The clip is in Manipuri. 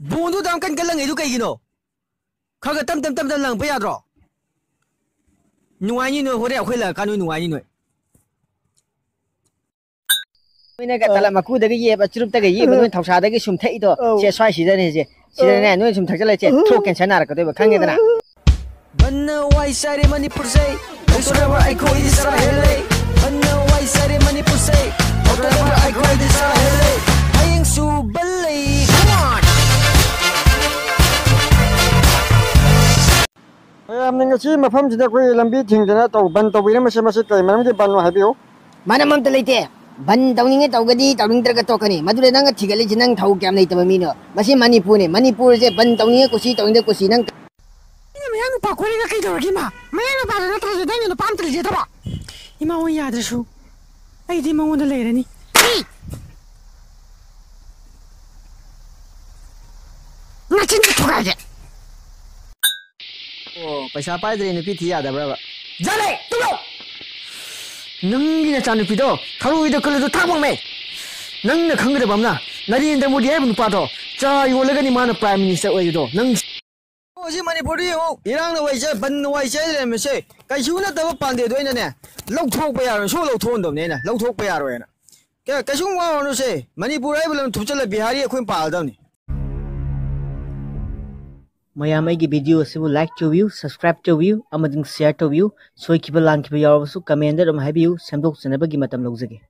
Bondo dam kan galang edu kaigino. Khaga tam lang pa yadro. Nuani no hore akhoi kanu nuani no. Mina ka tala maku daga ye ba churup daga ye ba no thausa daga sum thai to che swai si dane je. Sida ne no sum thakjala che thok ken sanar ka ba khange dana. Banna wai sare Manipur say. October I call this Sahele. Banna wai sare Manipur say. October I call this Sahele. Ayeng su balai. Come on. Mayam ning chi mafam jida koi lambi thingdana to ban to bina mase mase kai manam ki ban wa habiu Mana mam ta leite. Ban tawning tawgadi tawning tra ka tokani. Madure nang thigali jinang thau kyam nei tama mino. Masi Manipur ne. Manipur je ban tawning kusi tawning kusi nang Mayang pa ko rin kay Dorothy ma. Mayang pa na tayo dahil no pam tali jeta ba. Ima o yadra shu. Ay di mo na lera ni. Na chin to ga je. Oh, paisa pai dre ni pithi yada bra ba. Jale, tulo. Nangi na chanu pido. Tharu ido kale do thabang me. Nang na khangre bamna. Nari inda modi ai bu pa to. Cha yolega ni mana prime minister oi do. Nang Oji Manipuri ho irang na waise ban wai che le me se kai su na da pan de doi na ne lok thok pa ya ro so lok thon dom ne na lok thok pa ya ro na ke ka su wa no se Manipur ai bulam thu chala bihari akhoi pa dam ni Mayam ai gi video se bu like to view subscribe to view amading share to view soi ki ba lang ki ba yaw su comment da ram hai view samdok sanaba gi matam lok jage